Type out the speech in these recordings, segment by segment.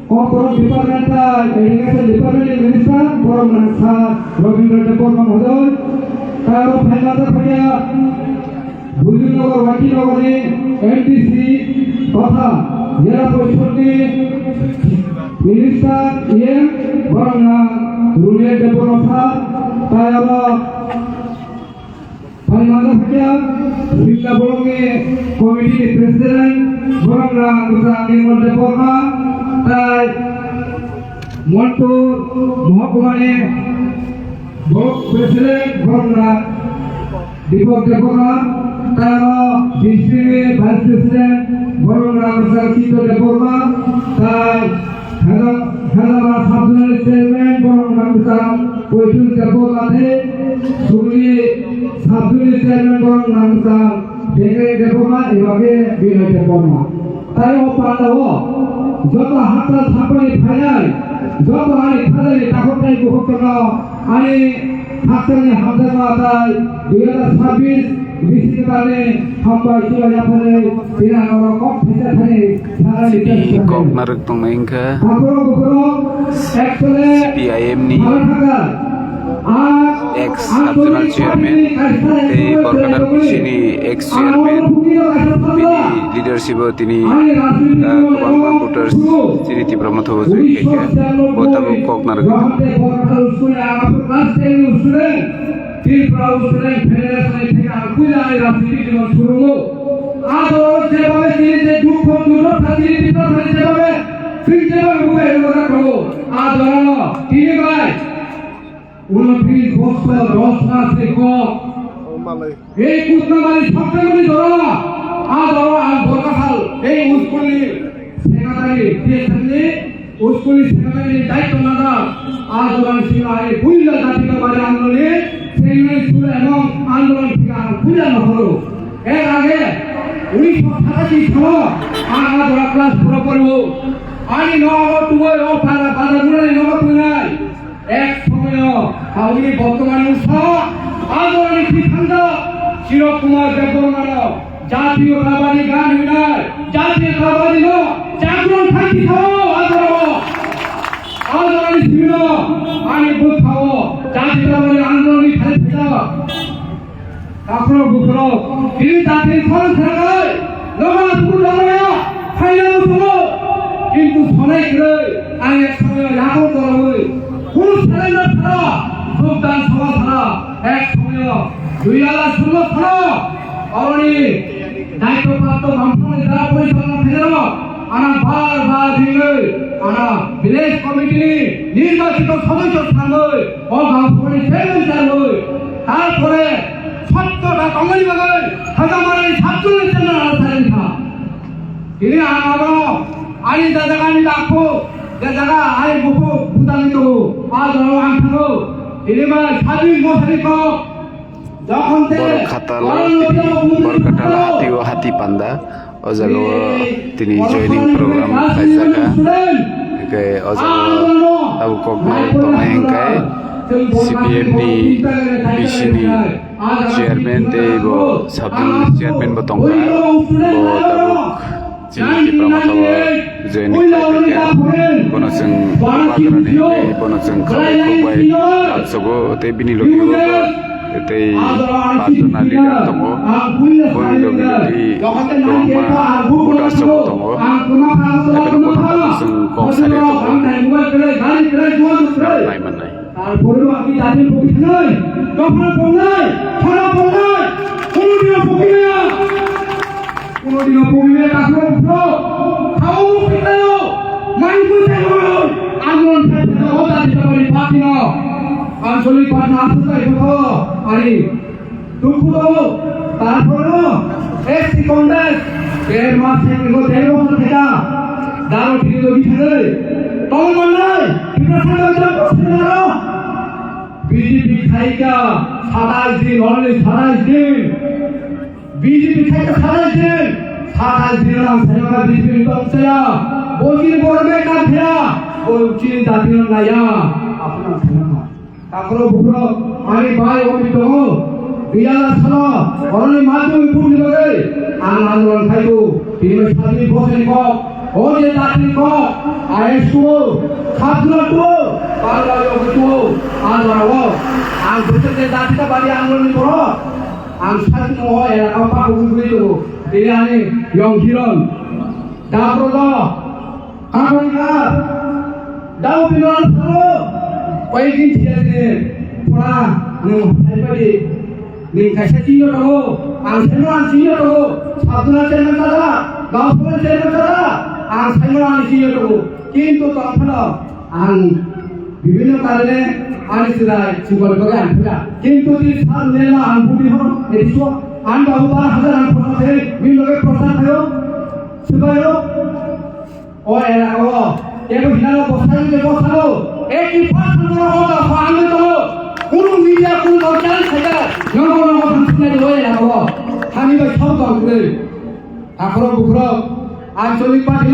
Corporate Departmental Education Department Minister Program Robindra Department Hodol Karo Phailada Phaya Bhujinagar Vakinagare NTC Totha Jela Porishod Minister Borona Rural Development Karo Phailada Phaya Villa Bolonge Committee President Borona Rural Development তাই Montu মহকুমারে president governor Dipak Debbarma তার ডিস্ট্রিক্টের vice president governor চিত্ত দেববর্মা তাই হায়দ্রাবাদ সাবজেক্টের chairman governor কৈশোর দেববর্মাতে সুগুলি সাবজেক্টের chairman governor Venkaiah Debbarma এভাবে বিনয় দেববর্মা তাই ও পাল্টাও যত হাতটা ছাপানি ফাইনাল যত আনি ফাইনালি তাকটাই বহুতন আনি হাতনি হামদামা তাই 2026 বিসিতে কারণে হামবা ইসলামিয়া ফাইনাল বিনা নরক ফেসা final সারালি Koknar Tumengka CPIM ni ex national chairman এই বরকাটার কুশিনি ex chairman তিনি leadership তিনি গোবাংমা ভোটার্স তিনি তীব্রমত হচ্ছে একে বোতাবো koknar উনত্রিশ বছর 10 মাসে এই কুচনামারি সবচেয়ে ধরা আজ বরকাখাল এই স্কুলি সেক্রেটারি দিয়েছেন স্কুলি সেক্রেটারি দায়িত্ব না আজ ছিল এই বুল্লা জাতীয়তাবাদী আন্দোলনে সেগুলি ছিল এবং আন্দোলন থেকে বুঝানো হলো এর আগে 1987 সাল আজ ক্লাস পুরো করবো আমি নগদ তুই ও পাড়া বাজারগুলো নগদ নাই এক সময় আমি বর্তমানে আন্দোলনের সিদ্ধান্ত চিরকুমার দেববর্মার জাতীয়তাবাদী গান নয় জাতীয়তাবাদী জাগরণ থাকি আন্দোলন ছিল আমি বুঝাও জাতীয়তাবাদী আন্দোলন আপনার বুঝলো তিনি জাতির ফল থাকায় কিন্তু অনেক আমি এক সময় রাখো করা কোন স্যালেন্ডার ছাড়া যোগদান সভা ছাড়া এক সময় 2016 ছাড়া অলরেডি দায়িত্বপ্রাপ্ত বামফ্রন্ট জেলা পরিচালনা ফেরাল আনা বারবার দিলে আনা ভিলেজ কমিটি নির্বাচিত সদস্য থাকবে ও বামফ্রন্ট চেয়ারম্যান থাকবে তারপরে 17টা কমিটি বাগে হাজামারি ছাত্রদের জন্য আলোচনা থা তিনি আমরা আইন জায়গায় রাখো জায়গা আই বহু বুদানিত আজ আনছো এলিমা স্বাধীন মহারিক যখন থেকে খাতাল বরকাটাল হাতি ও হাতি পান্দা ও জায়গা তিনি জয়েনিং প্রোগ্রাম খাইজাকা কে ও জায়গা Abu koknar Tumengka CPM ni bishini chairman te bo sabdul chairman bo tongka bo tabuk Cini Pramoto Jeni Kono Seng Bagrani Kono Seng Kawai Kawai Sogo Te Bini Logi Te Partona Leader Tongo Boni Logi Logi Roma Buddha Sogo Tongo Ekano Kono Seng Kong Sari Tongo Nai Manai তারপরেও আপনি জাতির পক্ষে নয় গফর পড়লাই খারাপ পড়লাই কোনদিনও পক্ষে না কোনদিনও পক্ষে কাকড় উঠো খাও পিতাও মাইকুল দেলো আন্দোলন করতে ওটা দিতে পারি পাতি না আঞ্চলিক পার্টি আসতে কথা আরে দুঃখ দাও তারপরেও এসটি কংগ্রেস এর মাসে গো 13 বছর থেকে দাঁড়ো ঠিক বিছালে তখন নাই বিজেপি খাইকা 27 দিন অলরেডি 27 দিন বিজেপি খাইকা 27 দিন 27 দিন নাম সেবা বিজেপি তমসয়া বগির বড়বে কাঠা ও চিন জাতীয় নায়া আপনার সেবা তারপরে বুড়ো আমি ভাই অমিত বিয়ালা সালা অলরেডি মাধ্যমিক পূর্ণ করে আন্দোলন খাইবো তিনি স্বাধীন বসে cock 어제 다친 거 아이스고 카드라도 빨라요 안 와라고 안 그때 다치다 말이 안 걸리는 거로 안 사진 거 에라가 파고 그리고 이 안에 영기런 다브로다 아버지가 나오비는 서로 와이긴 지야네 보라 할머니 ning kasih cium dulu, angseran cium dulu, sabuna cium dulu, gampang cium dulu, angseran cium dulu. Kintu kampana, বিভিন্ন কারণে আনিসিরায় জীবন করে আনফুটা কিন্তু এই সাল নেলা আনফুটি হল এসো আন বাবা হাজার আনফুটাতে বিভিন্ন প্রচার থাকো সুবাইও ও এরা ও এগো হিনালো বসালো একই ফাঁস করো ফাঁলে তো কোন মিডিয়া কোন দরকার থাকে নগর ফাংশনে হয়ে যাবো আমি ভাই সব করে আখরো বুখরো আঞ্চলিক পার্টি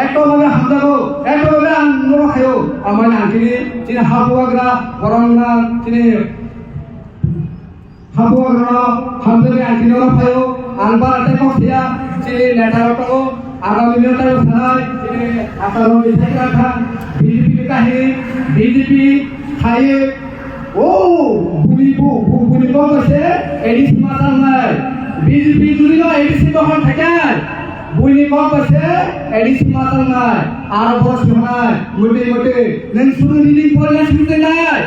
একভাবে হামদাবো একভাবে আন্দোলন খায়ো আমার আঞ্চলিক তিনি হাবুয়াগরা বরংনা তিনি হাবুয়াগরা হামদাবে আঞ্চলিক খায়ো আলবারাতে কফিয়া তিনি নেতারটাও আগামী নেতার সানায় তিনি আকারো বিধায়ক রাখা বিজেপি কাহিনী বিজেপি খায়ে ও বুনি কইছে এডিস মাতাল নাই বিজেপি যদি না এডিসি তখন থাকে বুনি কইছে এডিসি মাতাল নাই আর বস নাই মোটে মোটে নেন শুরু দিন পরে শুনতে নাই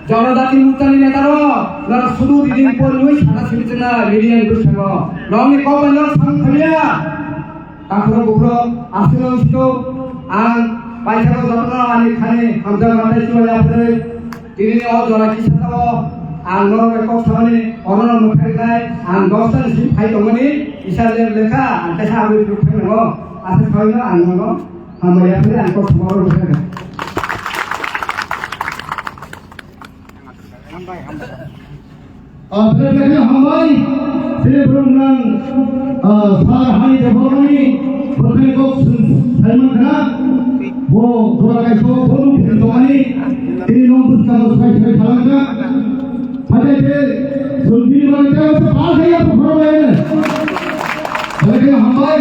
জনজাতি মুক্তানি নেতারো না শুরু দিন পরে ওই সারা শুনতে না মিডিয়ান দুসঙ্গ নমি কবে না সংখ্যা তারপরে বুকরো আসিল আর পয়সা যত্ন আনি খানে হামদা মাথায় চলে আপনি তিনি অজরা কি সাতাবো আং নরম একক সামনে অনরম মুখাই গায় আং দশটা নিশি ফাই দমনি ইসালে লেখা আন্তে সাবি দুখাই নগো আছে ছয়না আং নগো হামায়া ফেলে আং কসমার মুখাই আপনাদের কাছে হামাই ছেলে প্রোগ্রাম সার হাই দেবনি প্রথমে কক সালমান খান ও তোরা কাইছো বলু দোকানি তিনি নম্বর কাজ সাইড খালাঙ্গা ফাটাইতে জলদি মানতে পার হইয়া প্রোগ্রামে লেকিন হামাই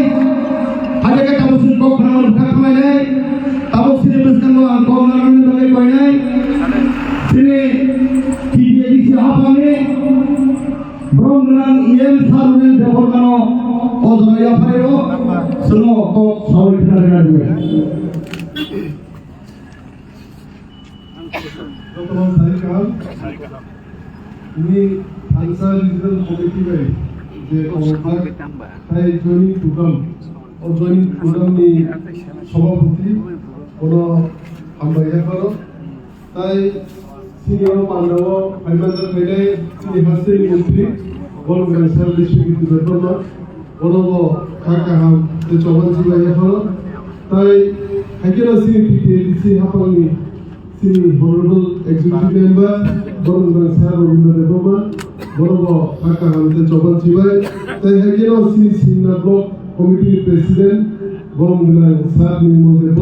হাজাকে তাবসিন কক নামল খাকমাই নাই তাবসিন বেসকান কক নামল দলে কই নাই তিনি টিডিএডিসি হাপামে ব্রহ্মনান ইএম সারুনের দেবরকানো অজয়া ফাইরো সুনো কক সাউরি খানা দুয়ে Dr. Sarikal, ini Ansar Regional Committee যে তাই জয়নিং প্রোগ্রাম ও জয়নিং প্রোগ্রামনি সভাপতি কোনো আমরা করো তাই সিনিয়র পান্ডব ফাইমান্দার মেলে তিনি হাসিন মন্ত্রী বলগান সার্ভিস কিন্তু বেতন বলব কাকা হাম যে চবনজি ভাই করো তাই হাইকেরা সিপিটিএডিসি হাপানি তিনি honorable executive member বরংগান স্যার রবীন্দ্র দেববর্মা বড় কাকা হামতে চবন চিবাই তাই হাইকেরা সিনিয়র ব্লক কমিটি প্রেসিডেন্ট বরংগান স্যার নির্মল দেব